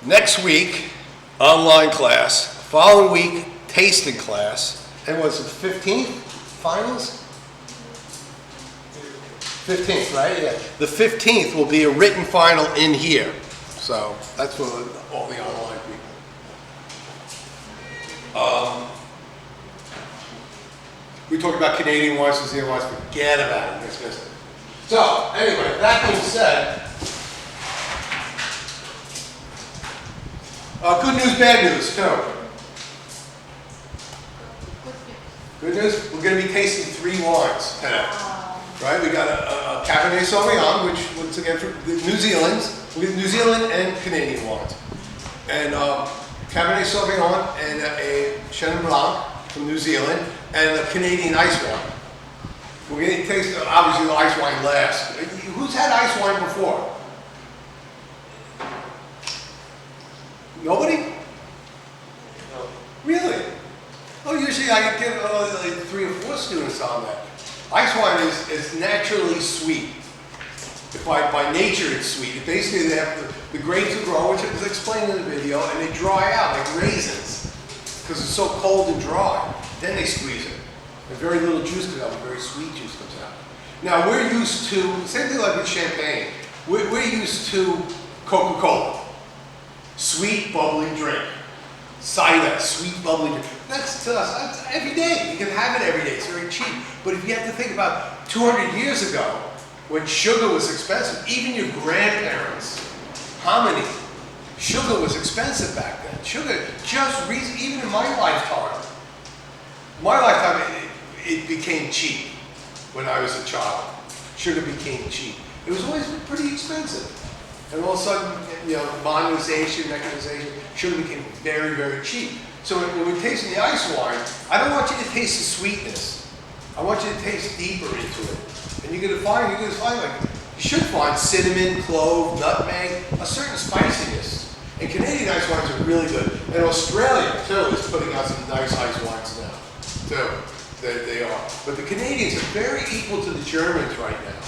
Next week, online class. Following week, tasting class. And was it 15th finals? 15th, right? Yeah. The 15th will be a written final in here. So that's for all the online people. We talked about Canadian wines, New Zealand wines. Forget about it. So anyway, that being said, good news, bad news. No. Good news, we're going to be tasting 3 wines today. Right? We got a Cabernet Sauvignon, which once again from New Zealand. We have New Zealand and Canadian wines. And Cabernet Sauvignon and a Chenin Blanc from New Zealand and a Canadian ice wine. We're going to taste obviously the ice wine last. Who's had ice wine before? Nobody? No. Really? Oh, usually I get like 3 or 4 students on that. Ice wine is naturally sweet. By nature it's sweet. Basically they have the grapes will grow, which is explained in the video, and they dry out like raisins because it's so cold and dry. Then they squeeze it. And very little juice comes out, very sweet juice comes out. Now we're used to, same thing like with champagne, we're used to Coca-Cola. Sweet, bubbly drink. Cider, sweet, bubbly drink. That's to us, that's every day. You can have it every day, it's very cheap. But if you have to think about 200 years ago, when sugar was expensive, even your grandparents, hominy, sugar was expensive back then. Sugar, even in my lifetime, it became cheap when I was a child. Sugar became cheap. It was always pretty expensive. And all of a sudden, modernization, mechanization, sugar became very, very cheap. So when we're tasting the ice wine, I don't want you to taste the sweetness. I want you to taste deeper into it. And you should find cinnamon, clove, nutmeg, a certain spiciness. And Canadian ice wines are really good. And Australia, too, is putting out some nice ice wines now, too. They are. But the Canadians are very equal to the Germans right now.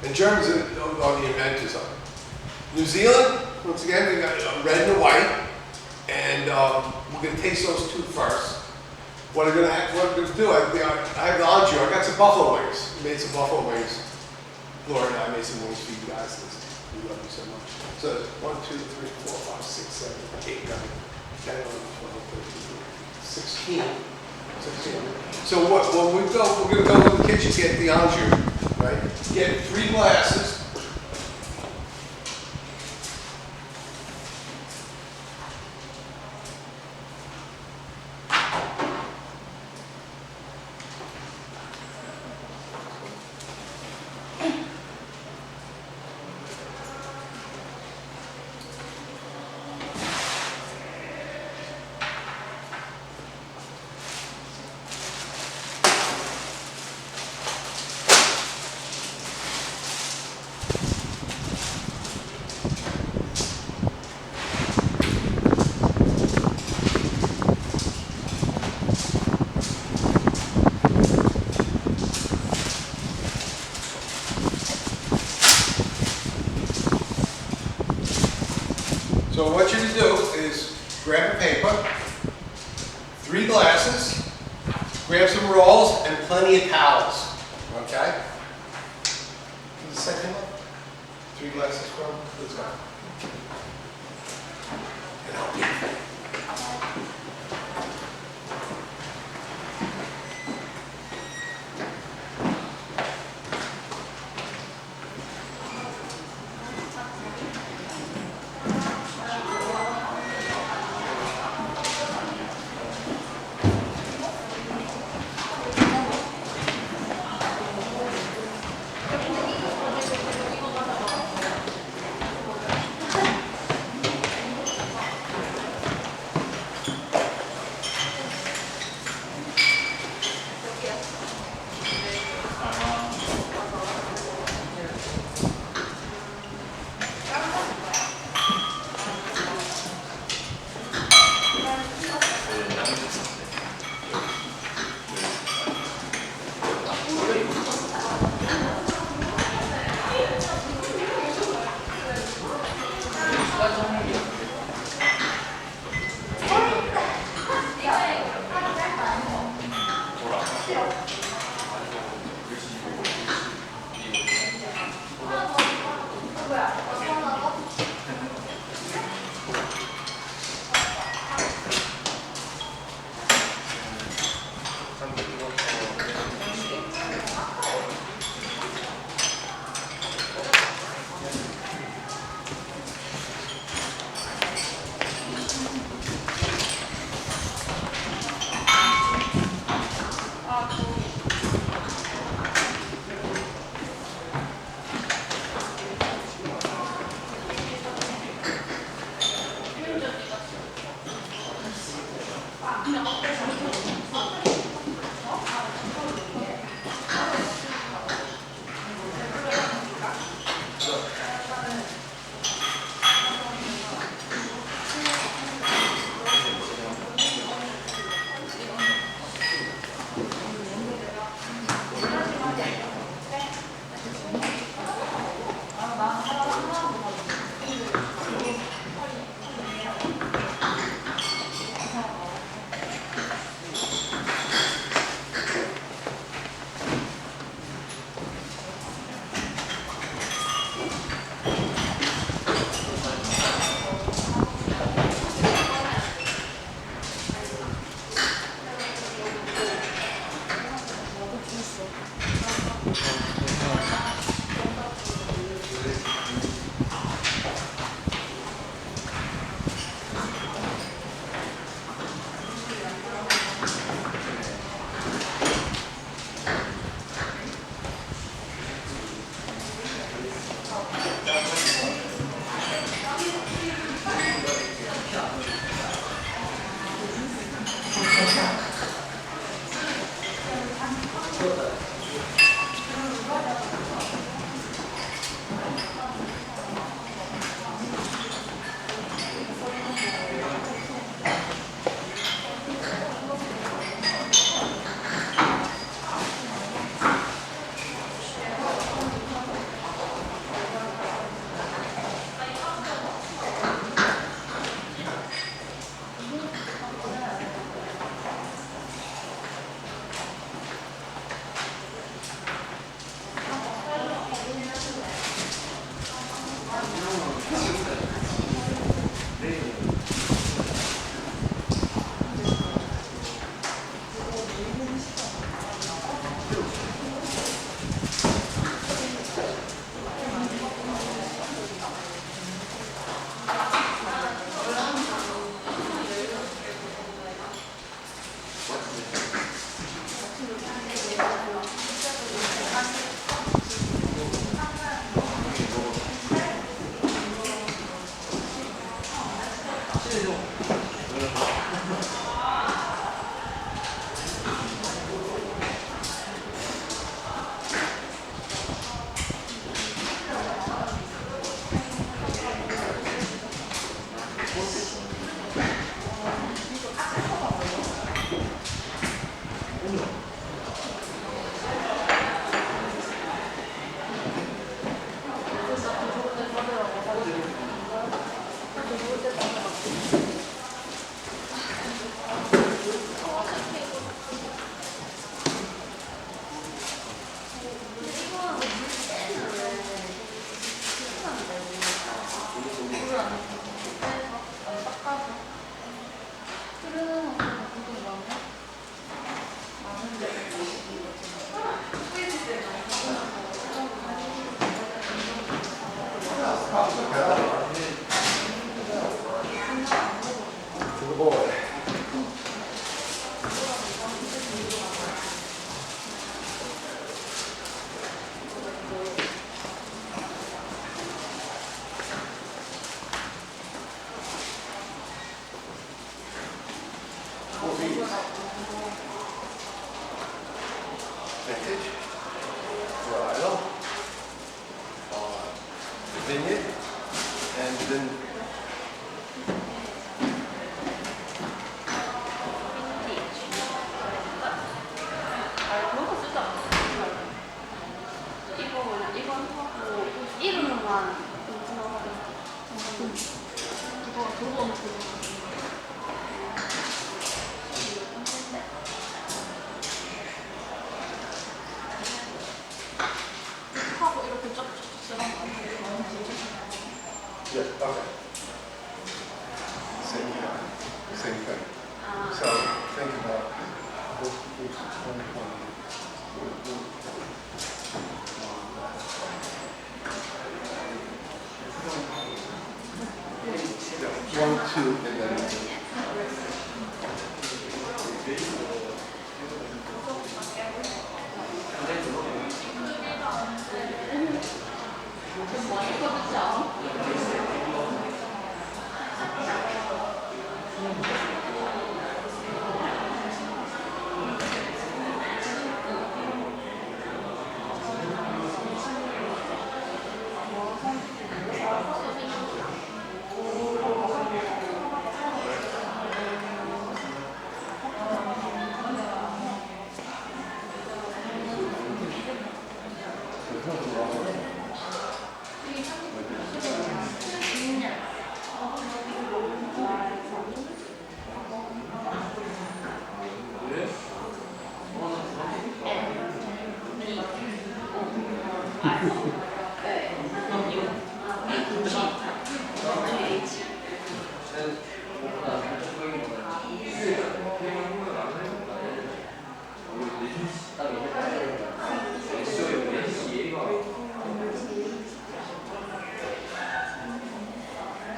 And Germans are the inventors of it. New Zealand, once again, we got red and white. And we're going to taste those 2 first. What I'm going to do, I have the entree. I got some buffalo wings. We made some buffalo wings. Laura and I made some wings for you guys. We love you so much. So 1, 2, 3, 4, 5, 6, 7, 8, 9, 10, 11, 12, 13, 16. So when we go, we're going to go to the kitchen, get the entree, right? Get 3 glasses. So what I want you to do is grab a paper, 3 glasses, grab some rolls, and plenty of towels, okay? The second one, 3 glasses from, let's go. And I'll get it. Vintage, varietal, vineyard, and then yeah, okay. Same thing. So think about this is 1, 2, and then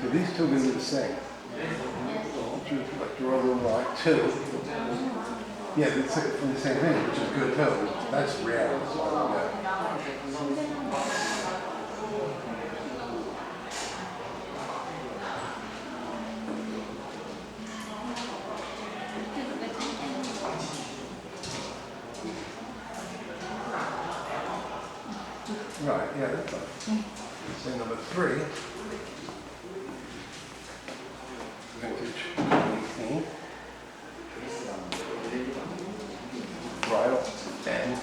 so these two are going to be the same. Like your other one, 2. Yeah, it's from the same thing, which is good too. That's rare. That's all I get. Right, yeah, that's fine. So number 3. Vintage 18. Bridal and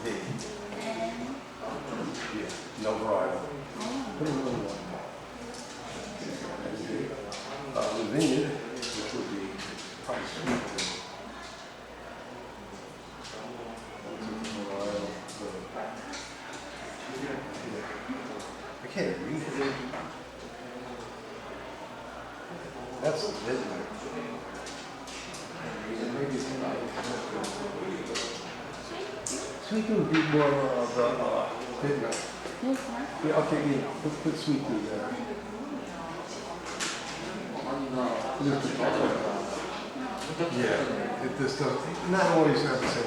V. Yeah, no bridal. Put a little one. And V. The vineyard, which would be probably sweet. I can't read it. That's a bit like. Sweet tea would be more of the midnight. Yeah, okay, yeah. Put sweet tea there. Yeah, it just doesn't, not always have the same.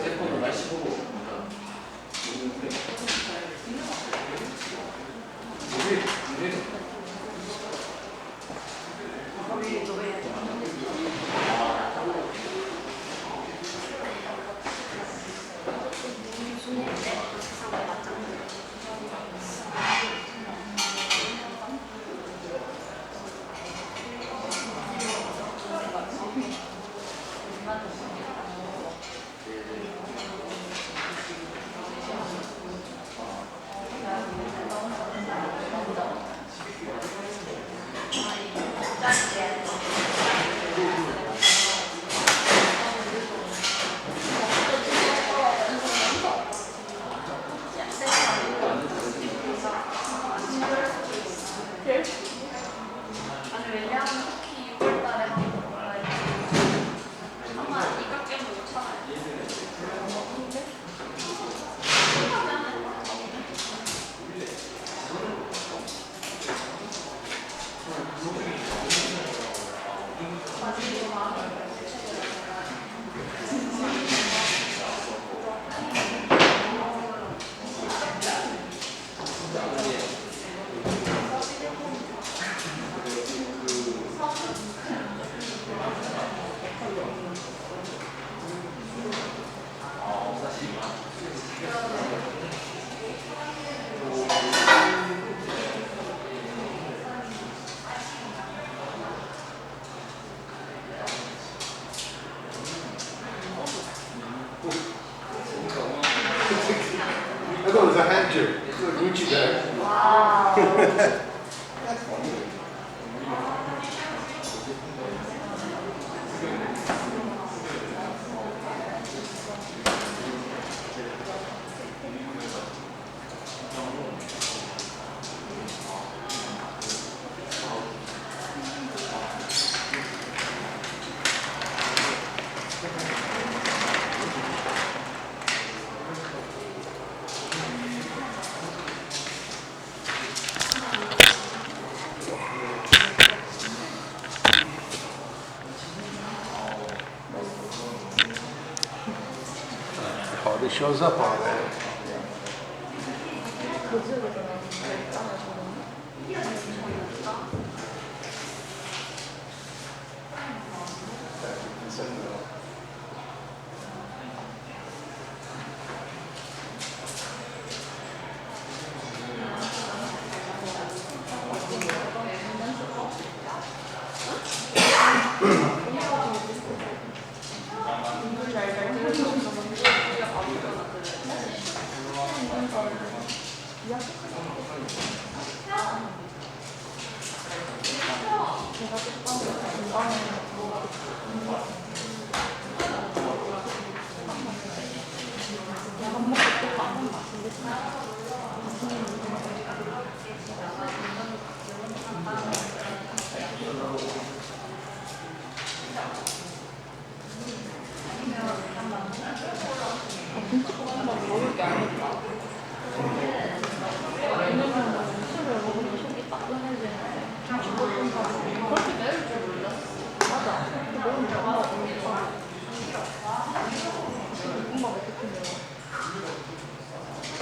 아니 왜냐하면 특히 6월달에 한번 먹어야지. 아마 이밖에 못 참아요. I thought it was a handkerchief. It's a Gucci bag. Wow. That's funny. Hardly shows up on that. 먹을 게 아닐까. 왜냐면 술을 먹으면 속이 따끈해지는데 김치볶음밥은 그렇게 매울 줄 몰랐어. 맞아. 너무 매워 보니까. 볶음밥 어떻게 매워?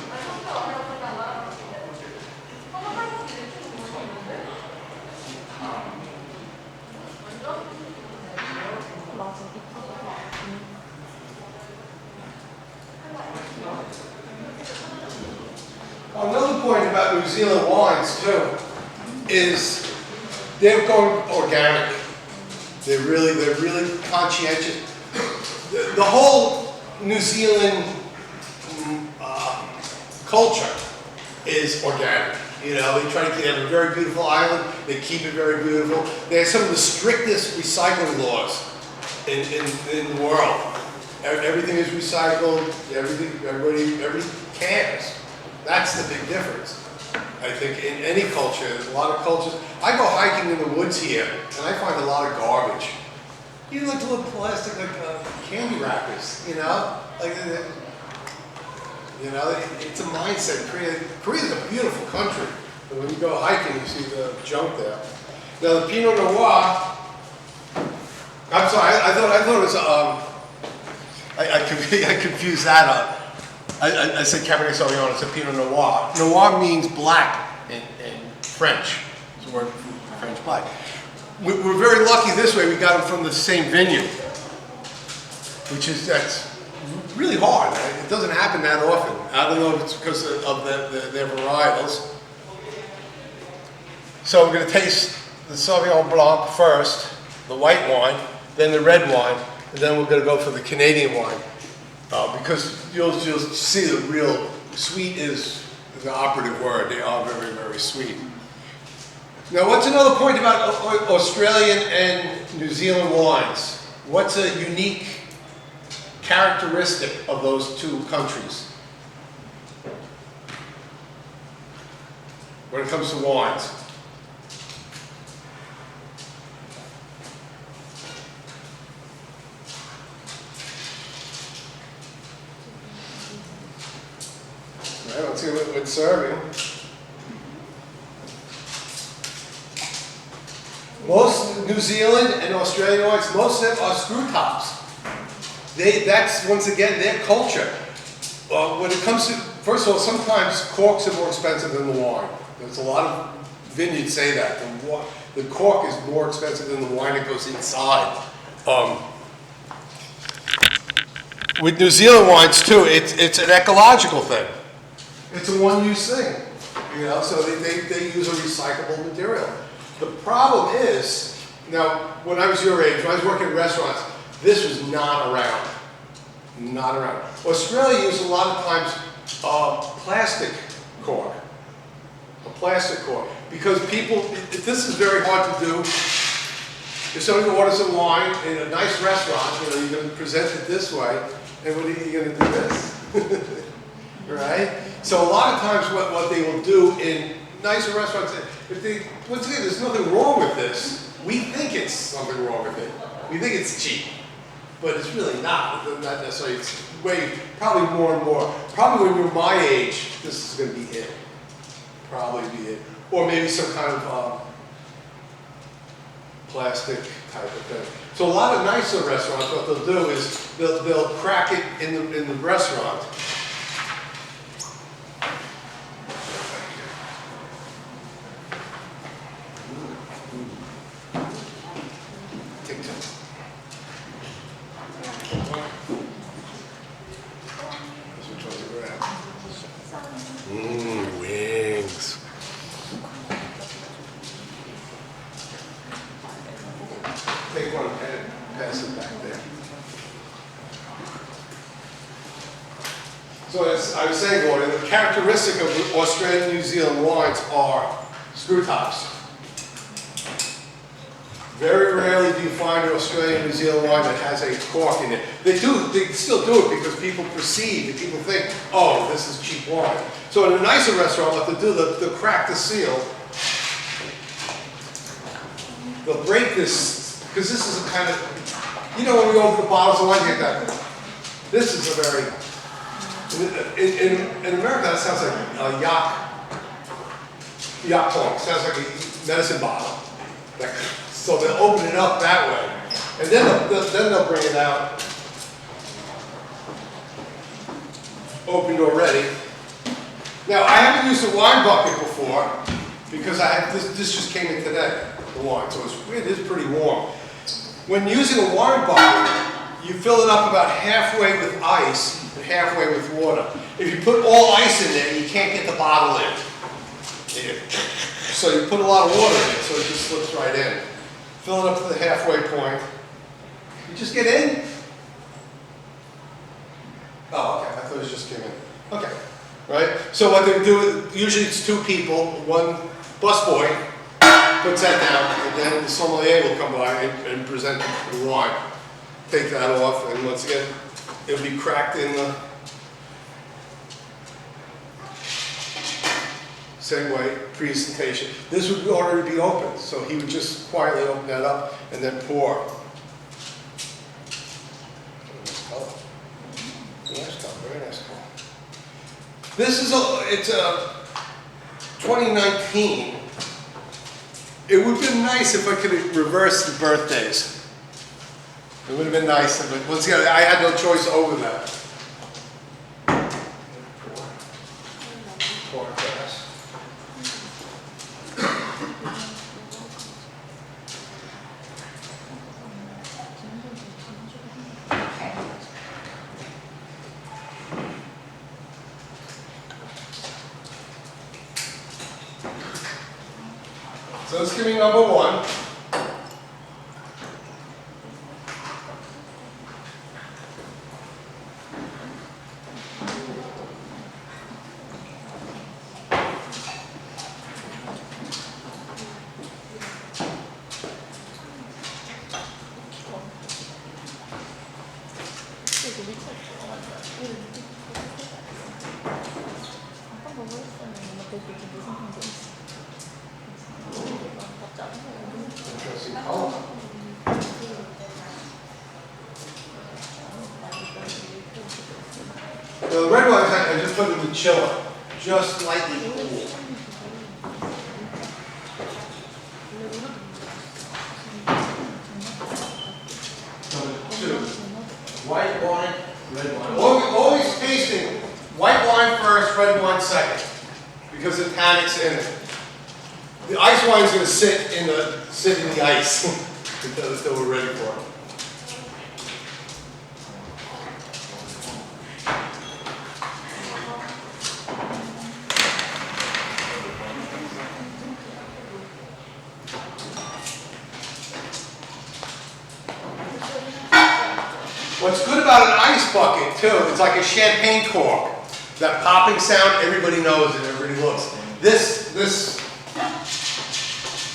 맞아. Another point about New Zealand wines too is they're going organic. They're really conscientious. The whole New Zealand culture is organic. You know, they have a very beautiful island. They keep it very beautiful. They have some of the strictest recycling laws in the world. Everything is recycled. Everybody cares. That's the big difference. I think in any culture, there's a lot of cultures. I go hiking in the woods here, and I find a lot of garbage. Even like little plastic, like candy wrappers, you know? Like, you know, it's a mindset. Korea's a beautiful country. But when you go hiking, you see the junk there. Now the Pinot Noir, I'm sorry, I thought it was, I confused that up. I said Cabernet Sauvignon, it's a Pinot Noir. Noir means black in French. It's the word for French black. We're very lucky this way, we got them from the same vineyard, that's really hard. It doesn't happen that often. I don't know if it's because of their varietals. So we're going to taste the Sauvignon Blanc first, the white wine, then the red wine, and then we're going to go for the Canadian wine. Because you'll see the real sweet is the operative word. They are very, very sweet. Now, what's another point about Australian and New Zealand wines? What's a unique characteristic of those two countries when it comes to wines? Right, let's see what it's serving. Most New Zealand and Australian wines, most of them are screw tops. That's, once again, their culture. When it comes to, first of all, sometimes corks are more expensive than the wine. There's a lot of vineyards say that. The cork is more expensive than the wine that goes inside. With New Zealand wines too, it's an ecological thing. It's a one-use thing, you know, so they use a recyclable material. The problem is, now, when I was your age, when I was working in restaurants, this was not around. Not around. Australia used a lot of times plastic cork. A plastic cork. Because people, this is very hard to do. If somebody orders some wine in a nice restaurant, you know, you're going to present it this way, and what are you going to do this? Right? So a lot of times what they will do in nicer restaurants, once again, there's nothing wrong with this. We think it's something wrong with it. We think it's cheap. But it's really not. Not necessarily. It's probably more and more. Probably when you're my age, this is going to be it. Probably be it. Or maybe some kind of plastic type of thing. So a lot of nicer restaurants, what they'll do is they'll crack it in the restaurant. Wings. Take one and pass it back there. So as I was saying, Gordon, the characteristic of Australian and New Zealand wines are screw tops. Very rarely do you find an Australian and New Zealand wine that has a cork in it. They still do it because people perceive, and people think, oh, this is cheap wine. So in a nicer restaurant, what they'll do, they'll crack the seal. They'll break this, because this is a kind of, you know when we open the bottles of wine, you get that. This is a very, in America that sounds like a yacht pong. Sounds like a medicine bottle. So they'll open it up that way. And then they'll bring it out, opened already. Now, I haven't used a wine bucket before because this just came in today, the wine, so it is pretty warm. When using a wine bucket, you fill it up about halfway with ice and halfway with water. If you put all ice in there, you can't get the bottle in. So you put a lot of water in it, so it just slips right in. Fill it up to the halfway point. You just get in? Oh, okay, I thought it just came in. Okay, right? So what they do, usually it's two people, one busboy puts that down, and then the sommelier will come by and present the wine. Take that off, and once again, it'll be cracked in the same way, presentation. This would already be open, so he would just quietly open that up and then pour. Nice color. Nice color, very nice color. This is it's a 2019. It would have been nice if I could have reversed the birthdays. It would have been nice, but once again, I had no choice over that. Pour glass. So let's give me number one. Interesting color. The red ones I just put in the chiller, just slightly cool. Number two, White wine, red wine. always tasting white wine first, red wine second, because the tannic's in it. The ice wine's going to sit in the ice until we're ready for it. What's good about an ice bucket too, it's like a champagne cork. That popping sound, everybody knows it, everybody looks. This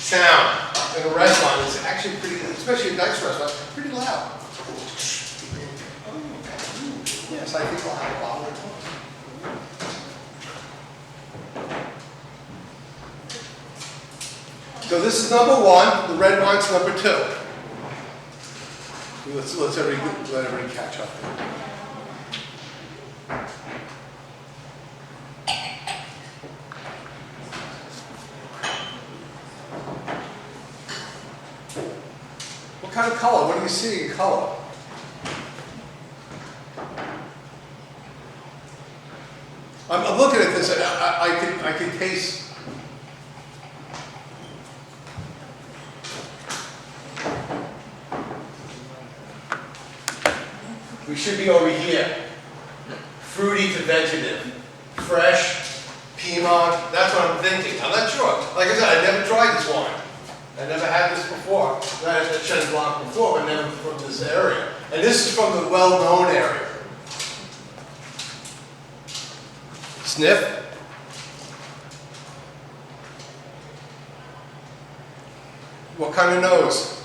sound in a restaurant is actually pretty, especially a nice restaurant, pretty loud. Yes, I think I'll have a bottle or two. So this is number one, the red wine's number two. Let everybody catch up. What kind of color? What do you see in color? I'm looking at this, and I can taste. We should be over here. Fruity to vegetative. Fresh, Piedmont, that's what I'm thinking. I'm not sure. Like I said, I never tried this wine. I never had this before. I had Chenin Blanc before, but never from this area. And this is from the well-known area. Sniff. What kind of nose?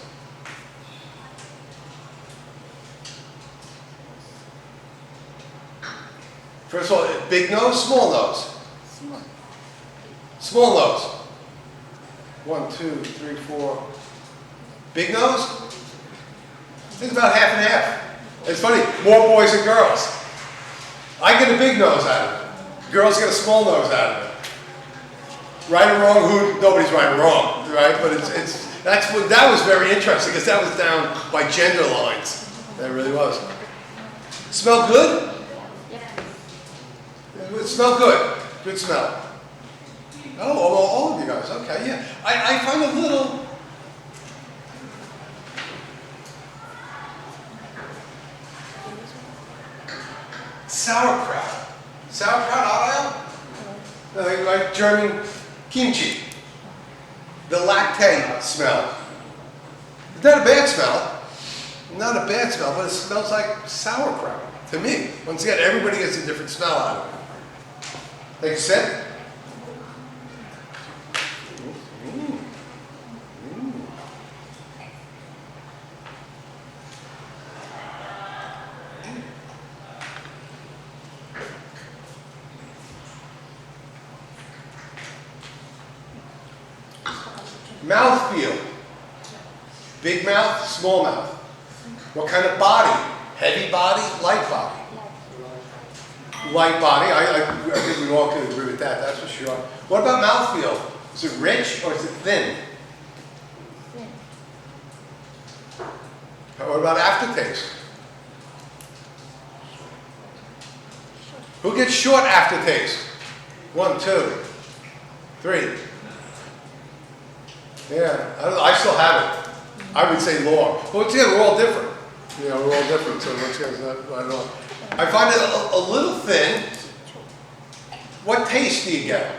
First of all, big nose, small nose? Small nose. 1, 2, 3, 4. Big nose? It's about half and half. It's funny, more boys than girls. I get a big nose out of it. Girls get a small nose out of it. Right or wrong, nobody's right or wrong, right? But that was very interesting because that was down by gender lines. That really was. Smell good? It smelled good. Good smell. Oh, all of you guys. Okay, yeah. I find a little. Sauerkraut. Sauerkraut, hot ale? Like German kimchi. The lactate smell. It's not a bad smell. Not a bad smell, but it smells like sauerkraut to me. Once again, everybody gets a different smell out of it. Take a sip. Mouthfeel. Big mouth, small mouth. What kind of body? Heavy body, light body? Light body. I think we all can agree with that, that's for sure. What about mouthfeel? Is it rich or is it thin? What about aftertaste? Who gets short aftertaste? 1, 2, 3. Yeah, I still have it. I would say long. But once again, we're all different. You know, we're all different, so once again, I don't know. I find it a little thin. What taste do you get?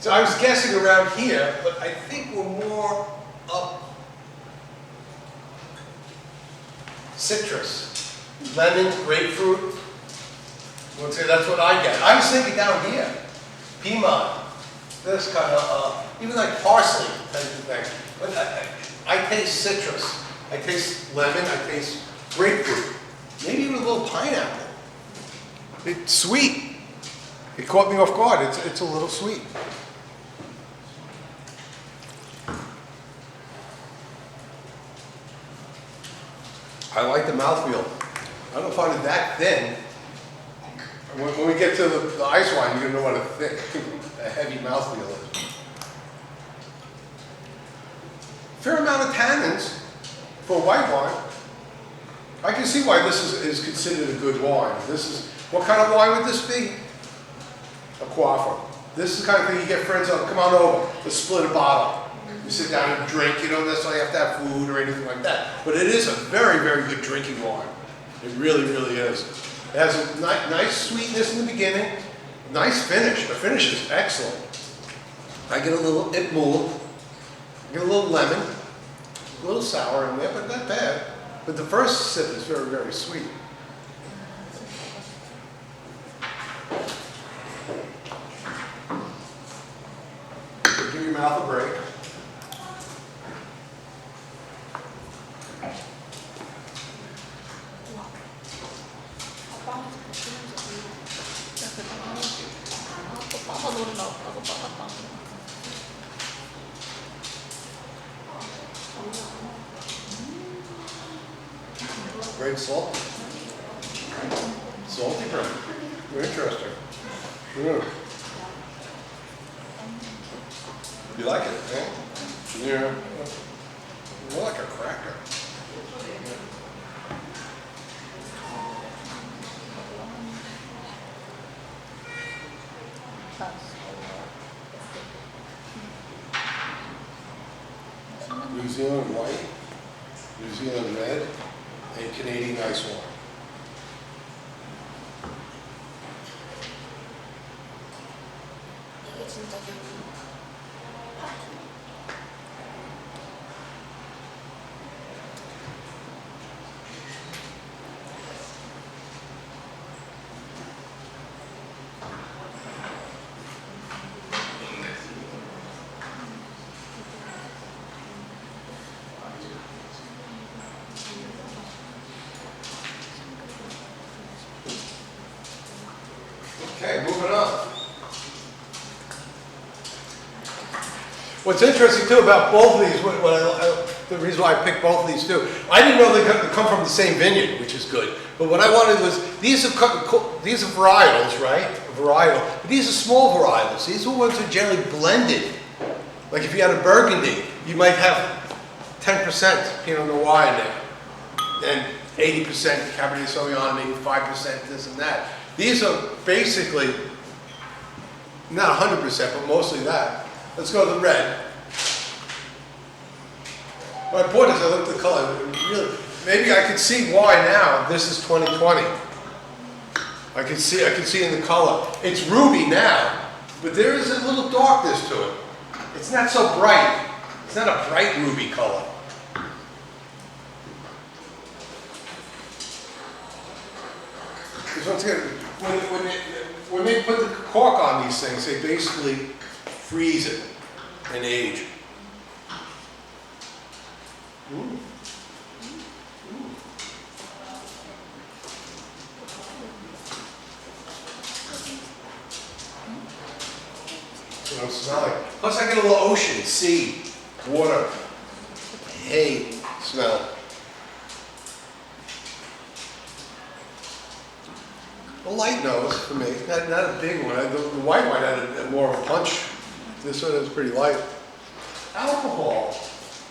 So I was guessing around here, but I think we're more up citrus, lemon, grapefruit. Once again, that's what I get. I was thinking down here, Piedmont, this kind of, even like parsley type of thing. But I taste citrus. I taste lemon. I taste grapefruit. Maybe even a little pineapple. It's sweet. It caught me off guard. It's a little sweet. I like the mouthfeel. I don't find it that thin. When we get to the ice wine, you're gonna know what a heavy mouthfeel is. Fair amount of tannins for white wine. I can see why this is considered a good wine. What kind of wine would this be? A quaffle. This is the kind of thing you get friends on, come on over, let's split a bottle. You sit down and drink, you don't necessarily have to have food or anything like that. But it is a very, very good drinking wine. It really, really is. It has a nice sweetness in the beginning, nice finish. The finish is excellent. I get a little itmul, I get a little lemon, a little sour in there, but not bad. But the first sip is very, very sweet. Give your mouth a break. Very salty. Salty bread. Very interesting. Yeah. You like it, eh? Yeah. More like a cracker. New Zealand white, New Zealand red, and Canadian ice wine. Okay, moving on. What's interesting too about both of these, the reason why I picked both of these too, I didn't know they come from the same vineyard, which is good. But what I wanted was, these are varietals, right? Varietal. But these are small varietals. These are ones that are generally blended. Like if you had a Burgundy, you might have 10% Pinot Noir in there. And 80% Cabernet Sauvignon, maybe 5% this and that. These are basically, not 100%, but mostly that. Let's go to the red. My point is, I looked at the color, really, maybe I could see why now this is 2020. I can see in the color. It's ruby now, but there is a little darkness to it. It's not so bright. It's not a bright ruby color. Because once again, when they put the cork on these things, they basically freeze it and age. Ooh. You know, smelling. Plus I get a little ocean, sea, water, hay smell. A light nose for me, not a big one. The white wine had more of a punch. This one is pretty light. Alcohol.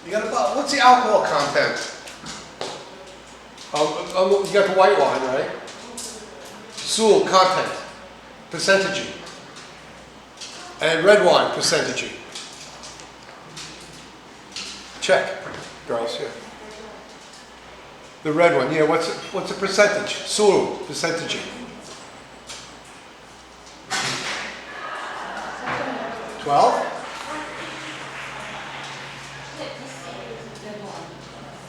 You got about, what's the alcohol content? You got the white wine, right? Soul content, percentage. And red wine, percentage. Check, girls, yeah. The red one, yeah, what's the percentage? Soul, percentage. 12?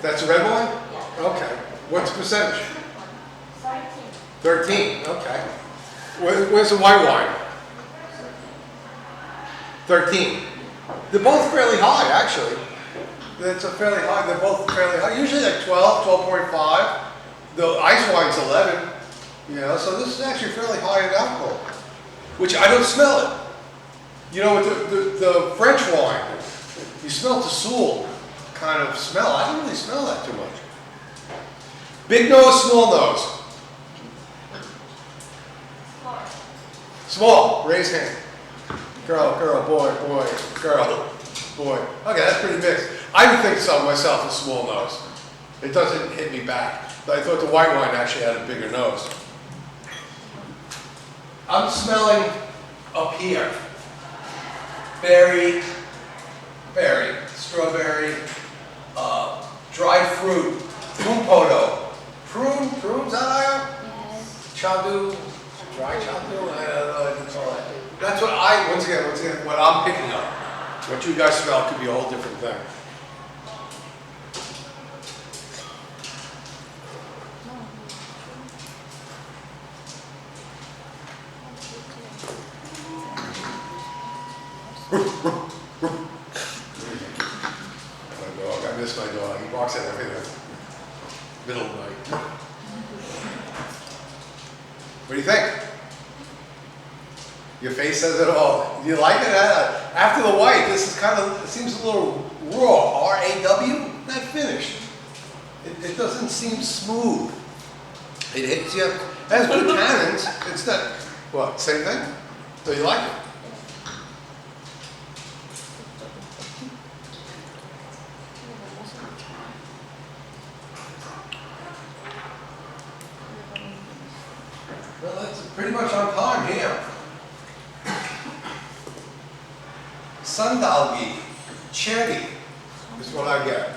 That's a red wine? Okay. What's the percentage? 13, okay. Where's the white wine? 13. They're both fairly high, actually. They're both fairly high. Usually like 12, 12.5. The ice wine's 11. You know, so this is actually fairly high in alcohol. Which I don't smell it. You know, with the French wine, you smell the Soul kind of smell. I don't really smell that too much. Big nose, small nose. Small, raise hand. Girl, boy, girl, boy. Okay, that's pretty mixed. I would think so myself, a small nose. It doesn't hit me back. But I thought the white wine actually had a bigger nose. I'm smelling up here. Berry, strawberry, dried fruit, prunes, is that higher? Yes. Chadu, dry chadu, I don't know what to call it. That's what once again, what I'm picking up. What you guys smell could be a whole different thing. My dog, I miss my dog. He barks at everything. Middle of the night. What do you think? Your face says it all. Do you like it? After the white, this is kind of, it seems a little raw. R-A-W, not finished. It doesn't seem smooth. It hits you. It has good tannins. It's not, what, same thing? So you like it? Well, that's pretty much on time here. Sundalgi, cherry is what I get.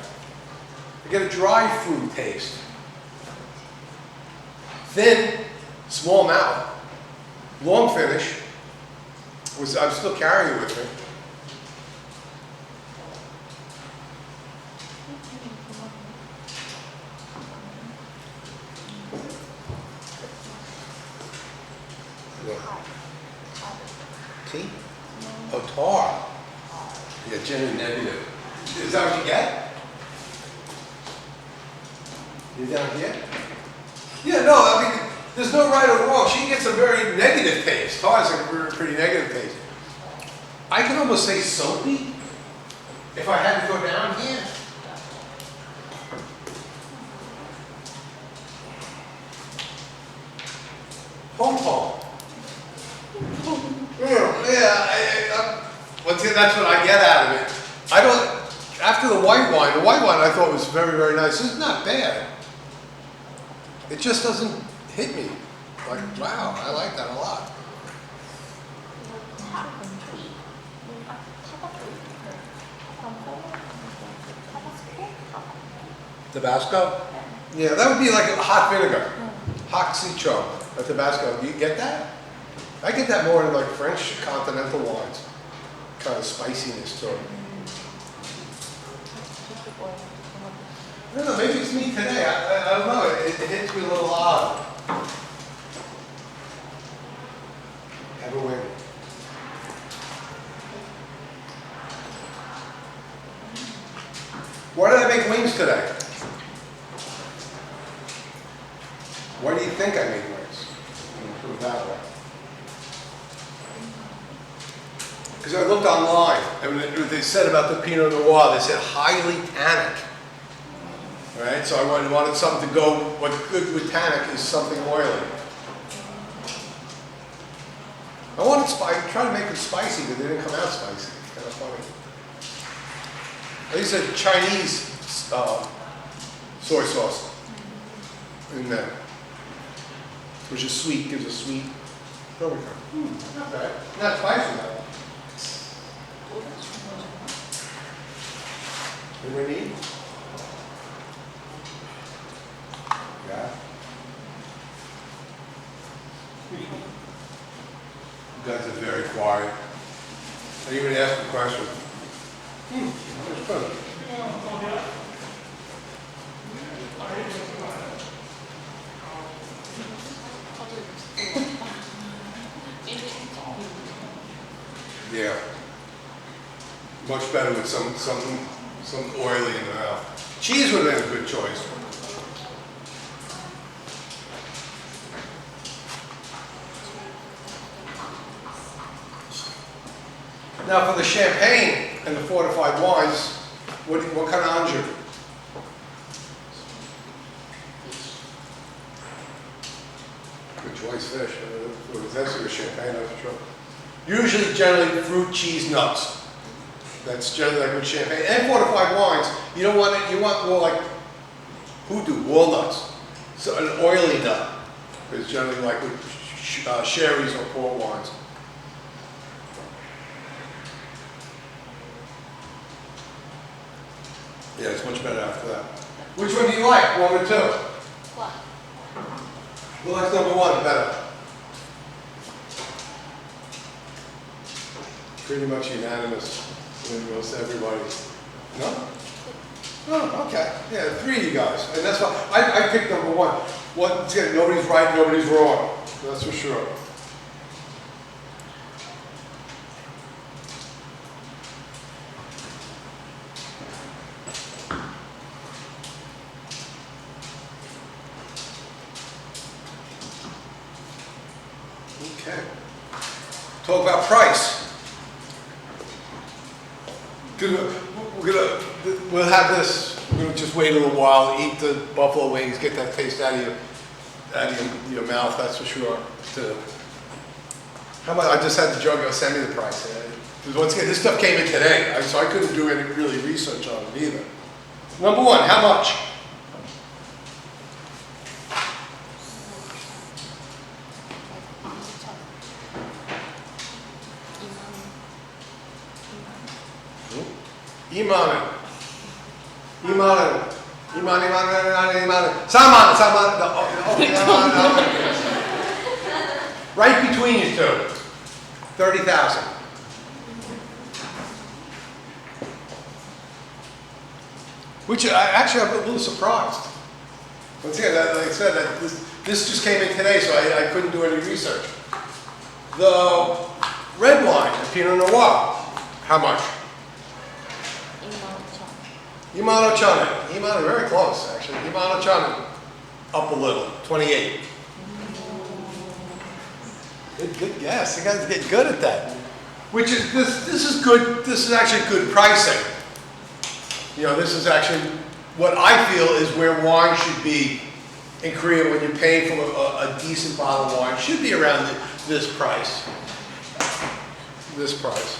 I get a dry fruit taste. Thin, small mouth, long finish. I'm still carrying it with me. Tea? Oh, tar. Yeah, genuine negative. Is that what you get? You down here? Yeah, no, I mean, there's no right or wrong. She gets a very negative taste. Tar is a pretty negative taste. I can almost say soapy if I had to go down here. Pom-pom. Once again, that's what I get out of it. I don't, after the white wine I thought was very, very nice. It's not bad. It just doesn't hit me. Like, wow, I like that a lot. Tabasco? Yeah, that would be like a hot vinegar. Hot citron, a Tabasco. Do you get that? I get that more in like French continental wines. Kind of spiciness to it. I don't know, maybe it's me today. I don't know. It hits me a little odd. Have a wing. Why did I make wings today? Why do you think I made wings? Put it that way. Because I looked online, and they said about the Pinot Noir, they said highly tannic. All right, so I wanted something to go, what's good with tannic is something oily. I wanted spicy, try to make it spicy, but they didn't come out spicy. It's kind of funny. These are Chinese soy sauce in there, which is sweet, gives a sweet. There we go. Not bad. Not spicy though. Anybody need? Yeah. You guys are very quiet. I didn't even ask a question. That's fun. Yeah. Much better with some oily in the mouth. Cheese would have been a good choice. Now for the champagne and the fortified wines, what kind of anjou? Good choice, fish. That's for champagne, that's for sure. Usually, generally, fruit, cheese, nuts. That's generally like with champagne and fortified wines. You don't want it. You want more like hoodoo, walnuts. So an oily nut is generally like with sherries or port wines. Yeah, it's much better after that. Which one do you like? 1 or 2? What? Who likes number 1 better? Pretty much unanimous with most everybody. No? Oh, okay. Yeah, 3 of you guys. And that's why I picked number 1. Once again, nobody's right, nobody's wrong. That's for sure. Okay. Talk about price. We'll have this. We're gonna just wait a little while, eat the buffalo wings, get that taste out of your mouth. That's for sure. How about I just had the jug? Send me the price. Because once again, this stuff came in today, so I couldn't do any really research on it either. Number 1, how much? 이만원. 4만. Right between you two. 30,000. Which actually I'm a little surprised. Once again, like I said, this just came in today, so I couldn't do any research. The red wine, the Pinot Noir, how much? 25,000. Very close actually. 25,000. Up a little, 28. Good guess. You guys get good at that. Which is this is good. This is actually good pricing. You know, this is actually what I feel is where wine should be in Korea when you're paying for a decent bottle of wine. It should be around this price. This price.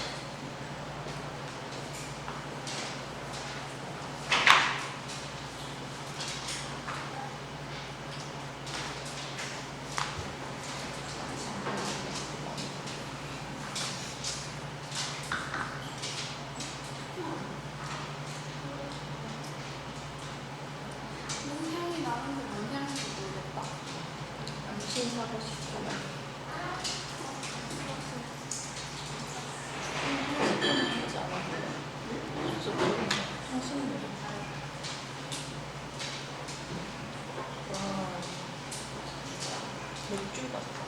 향이 나는데 뭔 향인지 모르겠다. 암신 사고 싶어. 하지 않았어요. 진짜 모르겠네. 향신료. 와, 맥주 같다.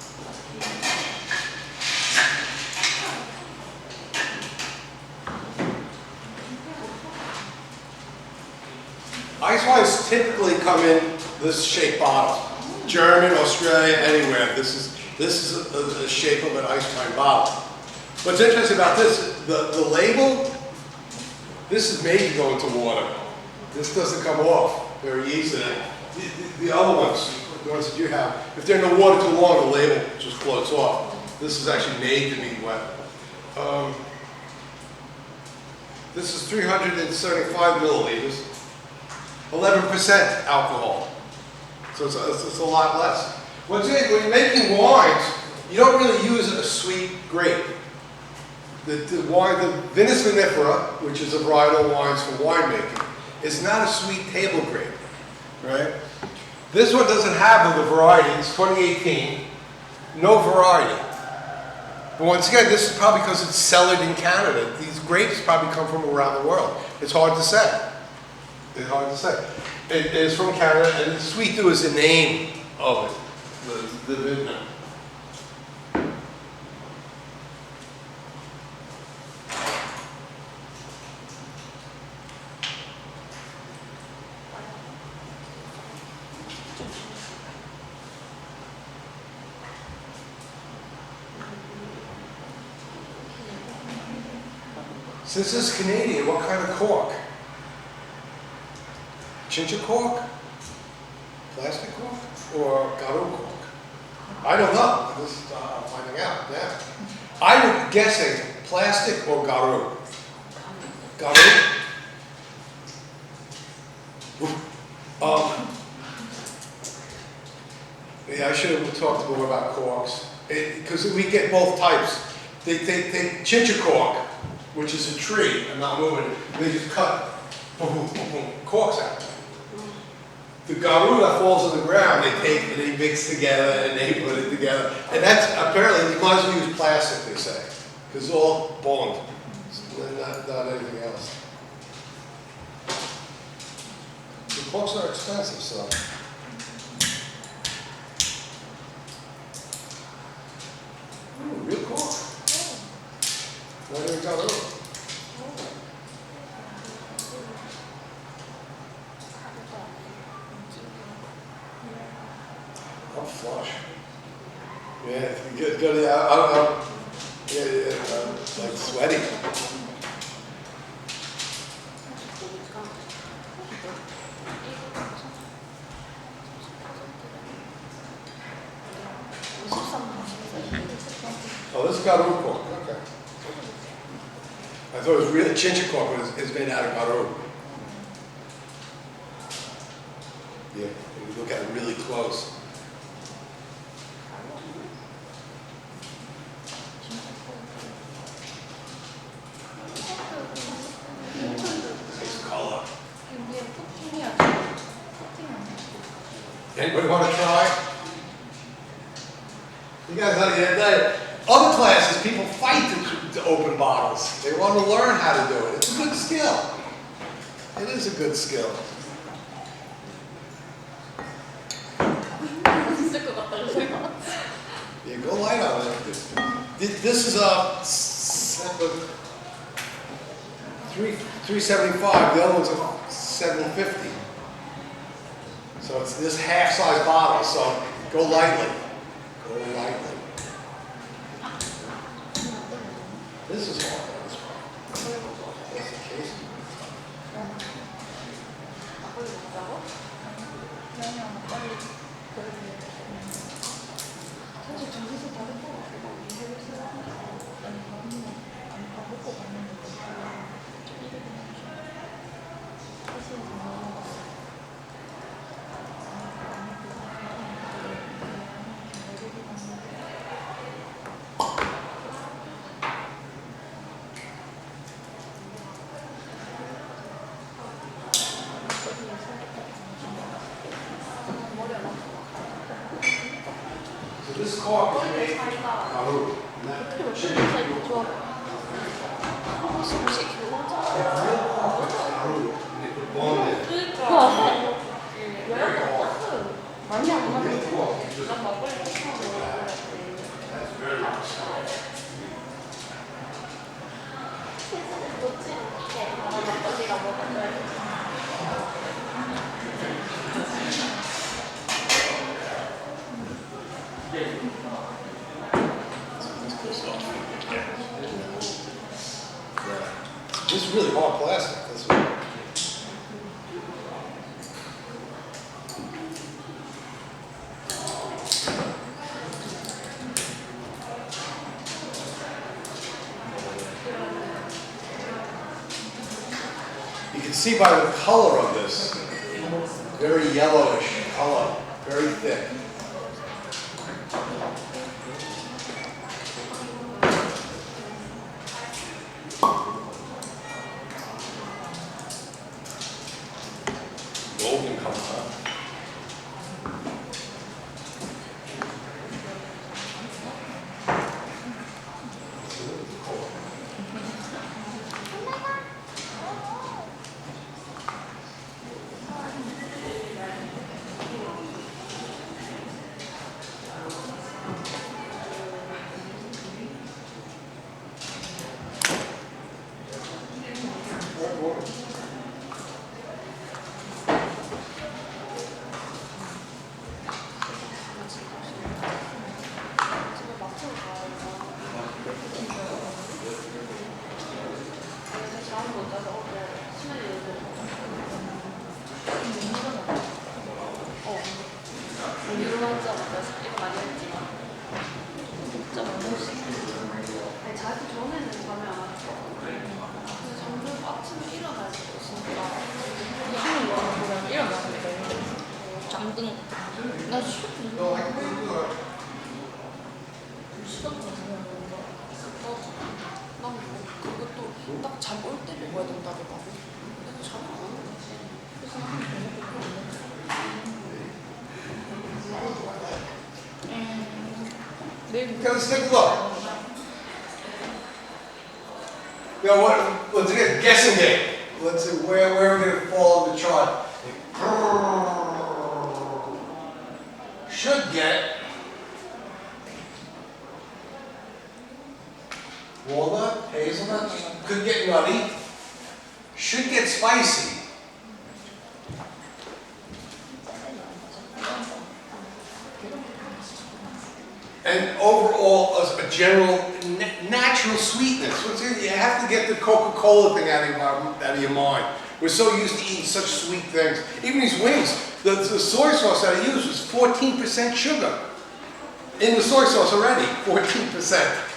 Ice wines typically come in this shape bottle. German, Australia, anywhere. This is a shape of an ice wine bottle. What's interesting about this the label, this is made to go into water. This doesn't come off very easily. The other ones, the ones that you have, if they're in the water too long, the label just floats off. This is actually made to be wet. This is 375 milliliters, 11% alcohol. So it's a lot less. When you're making wines, you don't really use a sweet grape. The wine, the Vinus vinifera, which is a varietal wines for winemaking, is not a sweet table grape, right? This one doesn't have the variety. It's 2018, no variety. But once again, this is probably because it's cellared in Canada. These grapes probably come from around the world. It's hard to say. It's hard to say. It is from Canada, and Sweet Dew is the name of it, the vineyard. Since this is Canadian, what kind of cork? Ginger cork? Plastic cork? Or Garou cork? I don't know. This is finding out, yeah. I'm guessing plastic or Garou. Garou? Yeah, I should have talked more about corks. Because we get both types. They ginger cork, which is a tree, I'm not moving it, they just cut boom, boom, boom, boom, corks out. The Garou that falls on the ground, they take and they mix together and they put it together. And that's, apparently, you might as well use plastic, they say, because it's all bond, not anything else. The corks are expensive, so. Ooh, real cork. Why do we got over? I'm flush. Yeah, good. I'm like sweaty. Oh, this is Garou cork. Okay. I thought it was really ginger cork, but it's made out of Garou. Yeah, if you look at it really close. Nice color. Anybody want to try? You guys know that other classes, people fight to open bottles. They want to learn how to do it. It's a good skill. It is a good skill. Yeah, go light on it. This is a 375. The other one's a 750. So it's this half-size bottle. So go lightly. Go lightly. This is hard. That's the case. So this cork is made Garou. is really hard plastic. That's what. You can see by the color of this, very yellowish color, very thick. Golden color, huh? 집에 마트로 가야 잠을 못 자서 어제 수면이 일어나자마자 이거 많이 했지만 진짜 많이 했어. 아니 자기 전에는 잠을 안 왔어. 근데 잠들고 아침에 일어날 때 진짜 쉬는 거는 그냥 일어나는데 잠든 나 쉬는 거 난 그것도 딱 잠 올 때를 먹어야 된다고 봐. 내가 잠을 안 오는 내일 Okay, let's take a look. Now, let's get a guessing game. Let's see where we're going to fall on the chart. Should get walnut, hazelnut, could get nutty, should get spicy. And overall, a general natural sweetness. Once again, you have to get the Coca-Cola thing out of your mind. We're so used to eating such sweet things. Even these wings, the soy sauce that I used was 14% sugar. In the soy sauce already, 14%.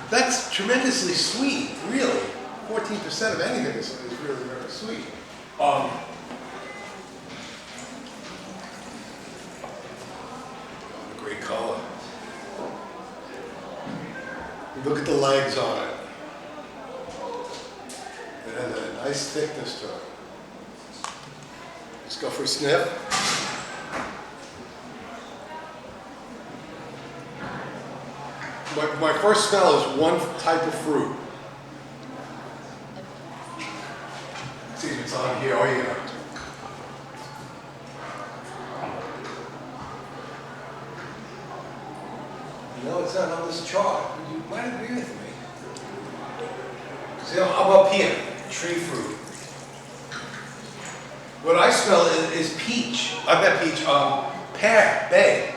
That's tremendously sweet, really. 14% of anything is really very sweet. Great color. Look at the legs on it. It has a nice thickness to it. Let's go for a sniff. My first smell is one type of fruit. See if it's on here. Oh, yeah. No, it's not on this chart. You might agree with me. See, I'm up here, tree fruit. What I smell is peach. I bet peach, pear, bay.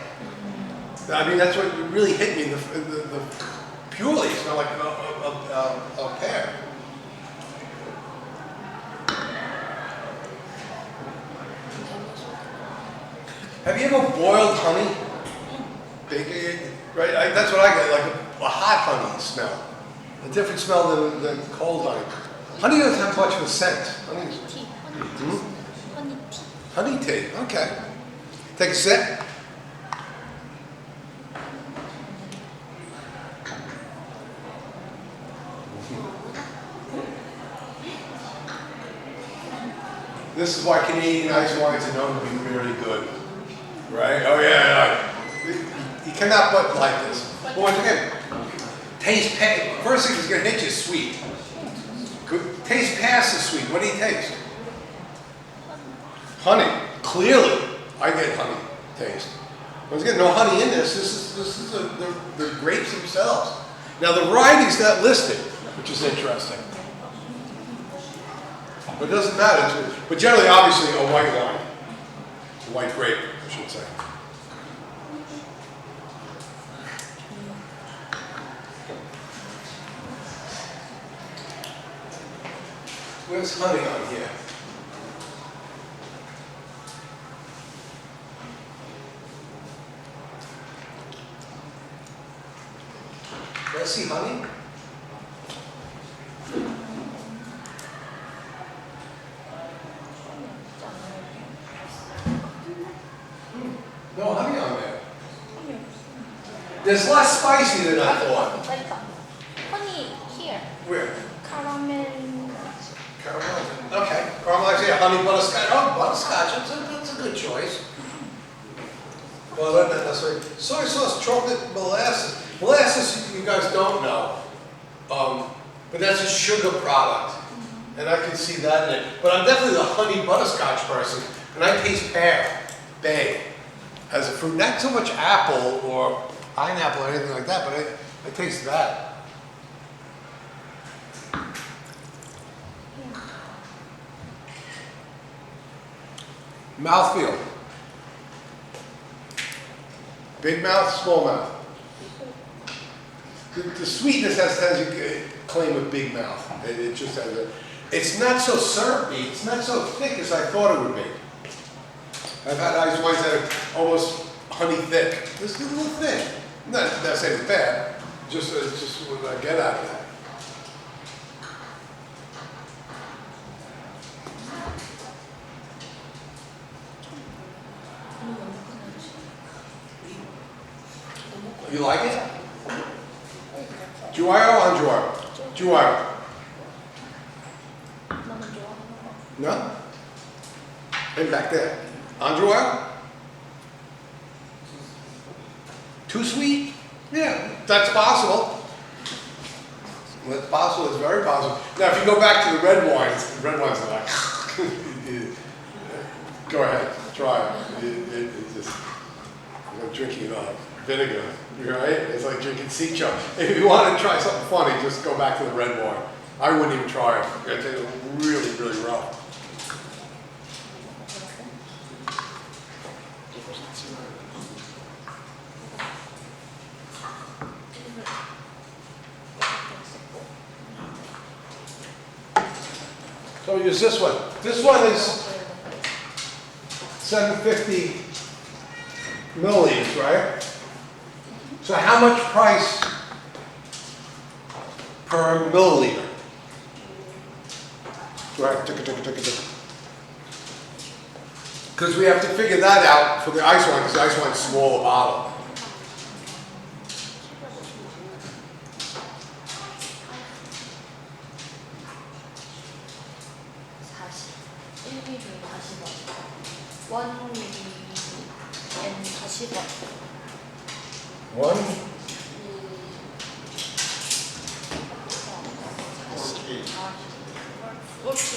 I mean, that's what really hit me. The purely smell like a pear. Have you ever boiled honey? Right, that's what I get, like a hot honey smell. A different smell than cold honey. Honey doesn't have much of a scent. Honey tea, honey tea, okay. Take a sip. This is why Canadian ice wines are known to be really good. Right? Oh yeah. You cannot but like this. But once again, taste first thing is going to hit you is sweet. Good. Taste past the sweet. What do you taste? Honey. Clearly, I get honey taste. Once again, no honey in this. This is the grapes themselves. Now the variety's not listed, which is interesting. But it doesn't matter. But generally, obviously, a white wine. A white grape, I should say. Where's honey on here? Do I see honey? No honey on there. There's less spicy than I thought. Like honey here. Where? Caramel. Caramel. Okay. Caramel, yeah, honey butterscotch. Oh, butterscotch. That's a good choice. Well, not necessarily. Soy sauce, chocolate, molasses. Molasses, you guys don't know. But that's a sugar product. And I can see that in it. But I'm definitely the honey butterscotch person. And I taste pear, bay, as a fruit. Not so much apple or pineapple or anything like that, but I taste that. Mouthfeel. Big mouth, small mouth. The sweetness has a claim of big mouth. It just has a. It's not so syrupy. It's not so thick as I thought it would be. I've had ice wines that are almost honey thick. This is a little thin. Not saying it's bad. Just what I get out of that. You like it? 좋아요, 안 좋아요? 좋아요. 너무 좋아. No? And back there. 안 좋아요? Too sweet? Yeah, that's possible. That's possible, it's very possible. Now, if you go back to the red wines are like, go ahead, try it. It's just, I'm like drinking vinegar, right? It's like drinking sea chum. If you want to try something funny, just go back to the red wine. I wouldn't even try it. It's really, really rough. So use this one. This one is 750 milliliters, right? So how much price per milliliter? Right, because we have to figure that out for the ice wine, because the ice wine's a smaller bottle. One?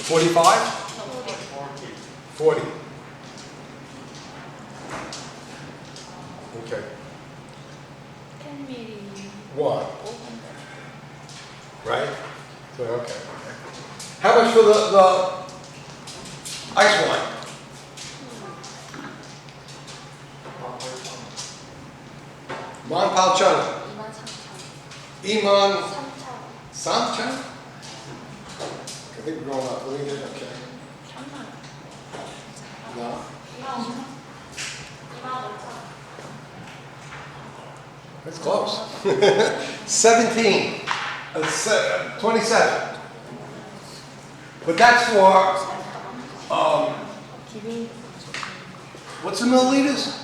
45? 40. Okay. 10 ml. One. Right? So, okay. How much for the ice wine? Man Palchana. 2만 3천? I think we're going up. Let me get it. Okay. No. That's close. 17. 27. But that's for, what's the milliliters?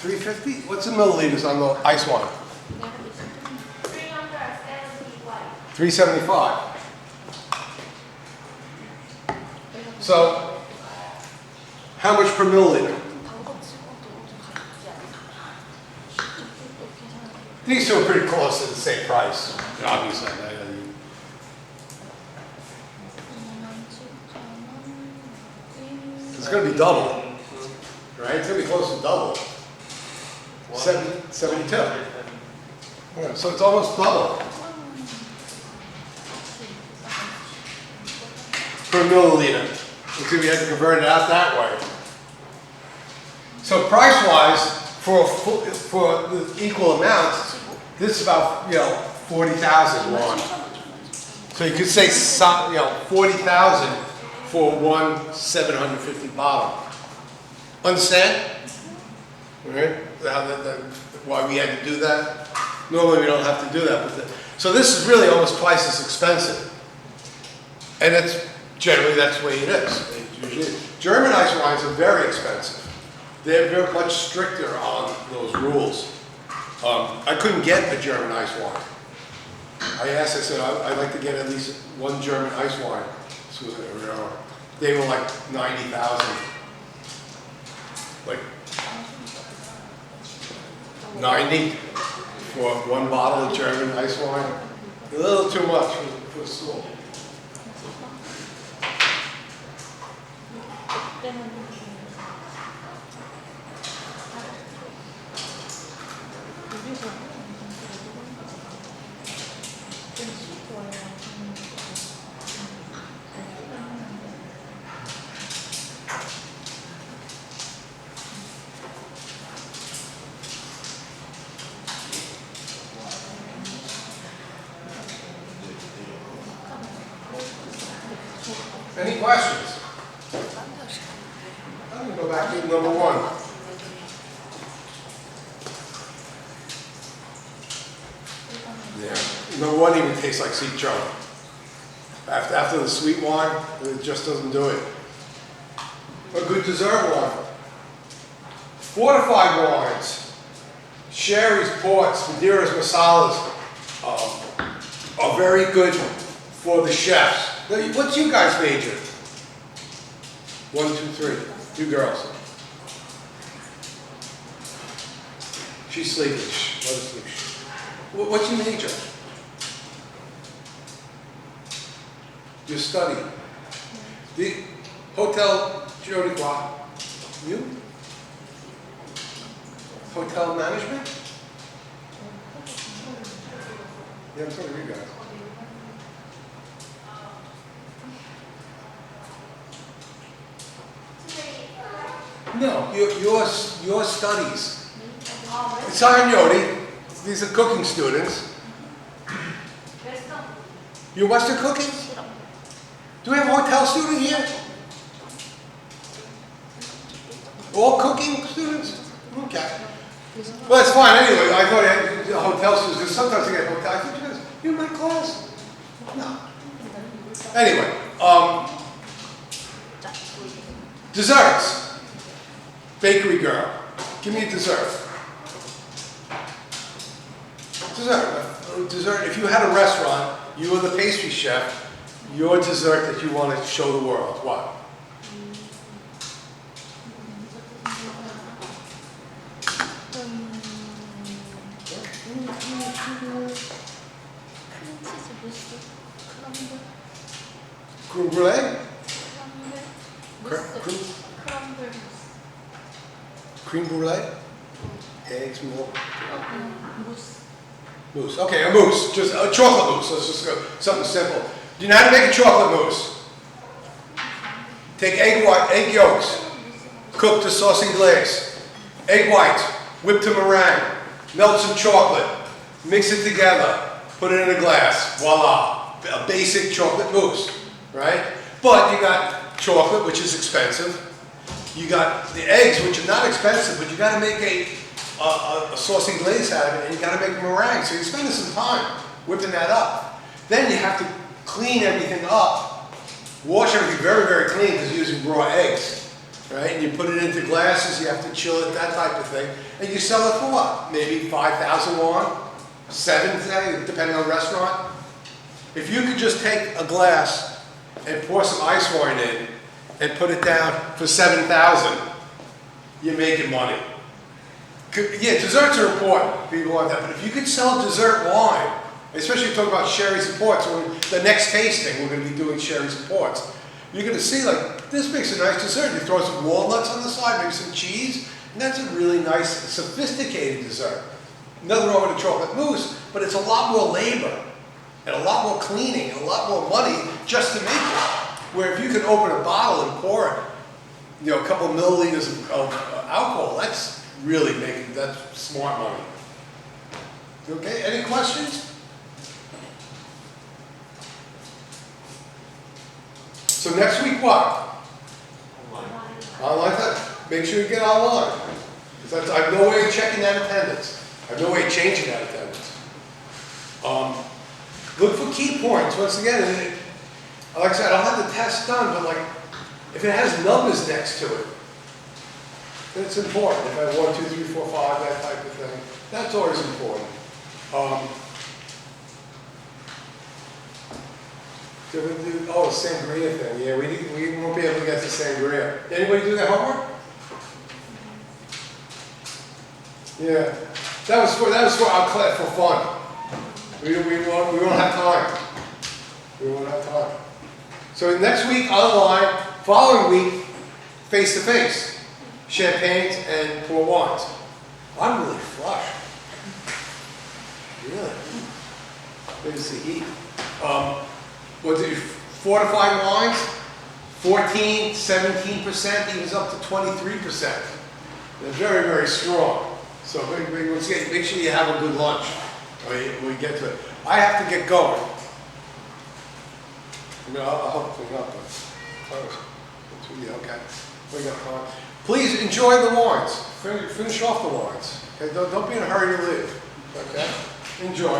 350? What's the milliliters on the ice wine? 375. So, how much per milliliter? These two are pretty close to the same price, obviously. It's going to be double, right? It's going to be close to double. 72. Yeah, so it's almost double per milliliter. Let's see if we had to convert it out that way. So price-wise, for the equal amounts, this is about 40,000 won. So you could say some, 40,000 for one 750 bottle. Understand? All right? Why we had to do that? Normally we don't have to do that. So this is really almost twice as expensive. And generally that's the way it is. German ice wines are very expensive. They're much stricter on those rules. I couldn't get a German ice wine. I said, I'd like to get at least one German ice wine. They were like 90,000. Like 90 for one bottle of German ice wine. A little too much for a school. Any questions? I'm going to go back to number one. Yeah. Number one even tastes like citron. After the sweet wine, it just doesn't do it. A good dessert wine. Fortified wines, sherries, ports, Madeiras, masalas are very good for the chefs. What's you guys' major? 1, 2, 3. You girls. She's sleeping. Shh, let her sleep. What's your major? You study. The Hotel Jodikwa. You? Hotel management? Yeah, I'm talking to you guys. No, your studies. It's on Yodi. These are cooking students. You're Western cooking? Do we have a hotel student here? All cooking students? Okay. Well, it's fine anyway. I thought I had hotel students, because sometimes I get hotel. I thought, you're in my class? No. Anyway, desserts. Bakery girl, give me a dessert. Dessert. If you had a restaurant, you were the pastry chef, your dessert that you want to show the world, what? Creme brulee? Creme brulee? Eggs, milk? Mousse. Okay, a mousse. Just a chocolate mousse. Let's just go. Something simple. Do you know how to make a chocolate mousse? Take egg yolks, cook to saucy glaze. Egg white, whip to meringue, melt some chocolate, mix it together, put it in a glass. Voila. A basic chocolate mousse, right? But you got chocolate, which is expensive. You got the eggs, which are not expensive, but you got to make a saucy glaze out of it, and you got to make a meringue. So you're spending some time whipping that up. Then you have to clean everything up, wash everything very, very clean because you're using raw eggs, right? And you put it into glasses, you have to chill it, that type of thing. And you sell it for what? Maybe 5,000 won, 7 today, depending on the restaurant. If you could just take a glass and pour some ice wine in and put it down for 7,000, you're making money. Yeah, desserts are important. People want that. But if you could sell dessert wine, especially if you talk about sherries and ports, or the next tasting, we're going to be doing sherries and ports. You're going to see, like, this makes a nice dessert. You throw some walnuts on the side, maybe some cheese, and that's a really nice, sophisticated dessert. Nothing wrong with a chocolate mousse, but it's a lot more labor, and a lot more cleaning, and a lot more money just to make it. Where if you can open a bottle and pour it, a couple of milliliters of alcohol, that's really that's smart money. Okay, any questions? So next week what? Online test. Make sure you get online. Because I have no way of checking that attendance. I have no way of changing that attendance. Look for key points. Once again, like I said, I don't have the test done, but like, if it has numbers next to it, then it's important. If I have 1, 2, 3, 4, 5, that type of thing, that's always important. Oh, the sangria thing. Yeah, we won't be able to get to sangria. Did anybody do their homework? Yeah, that was for our class for fun. We won't have time. We won't have time. So next week online, following week face to face, champagnes and poor wines. I'm really flush. Really. There's the heat. What did you, fortified wines? 14, 17%, even up to 23%. They're very, very strong. So once again, make sure you have a good lunch when we get to it. I have to get going. I'll help clean up, but close. Okay. We got time. Please enjoy the wines. Finish off the wines. Okay? Don't be in a hurry to leave. Okay? Enjoy.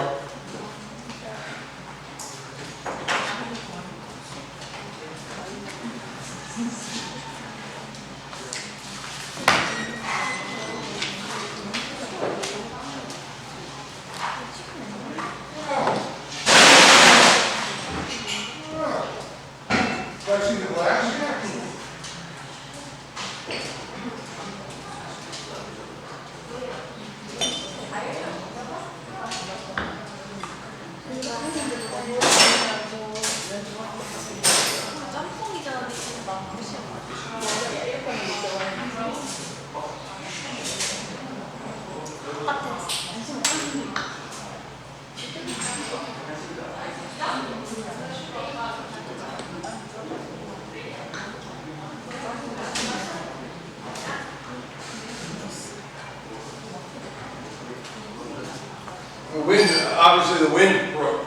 The wind, obviously the wind broke,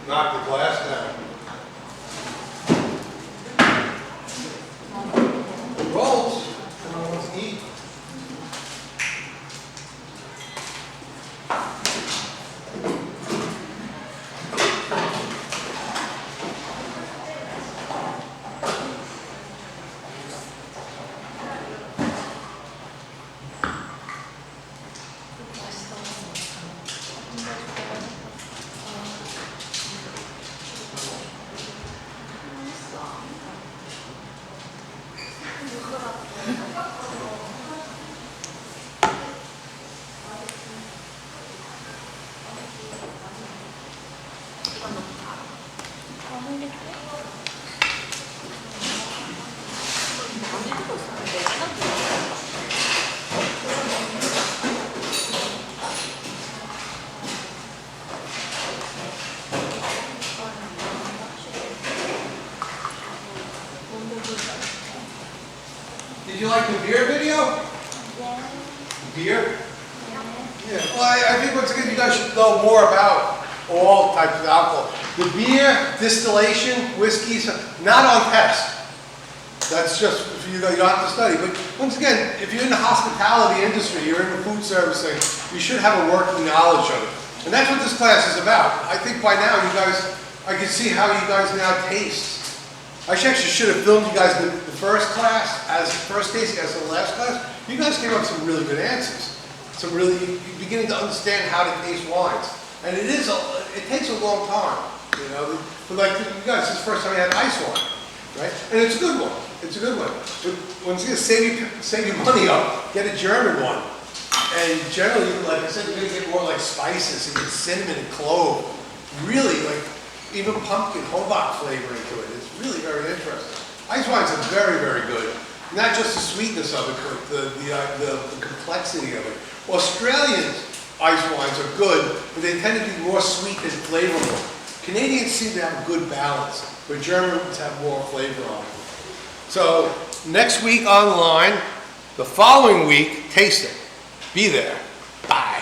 knocked the glass down. It rolls, and I want to eat. Did you like the beer video? Yeah. Beer? Yeah. Well, I think once again you guys should know more about all types of alcohol. The beer, distillation, whiskeys, not on test. That's just, you don't have to study. But once again, if you're in the hospitality industry, you're in the food servicing, you should have a working knowledge of it. And that's what this class is about. I think by now you guys, I can see how you guys now taste. I actually should have filmed you guys the first class, as first tasting, as the last class. You guys came up with some really good answers. Some really, you're beginning to understand how to taste wines. And it takes a long time, you know. But like you guys, this is the first time you had ice wine, right? And it's a good one. It's a good one. But once again, save your money up. Get a German one. And generally, like I said, you're gonna get more like spices and get cinnamon and clove. Really, like even pumpkin, Hobart flavoring to it. It's really very interesting. Ice wines are very, very good. Not just the sweetness of it, but the complexity of it. Australian ice wines are good, but they tend to be more sweet and flavorful. Canadians seem to have a good balance, but Germans have more flavor on them. So next week online, the following week, tasting. Be there. Bye.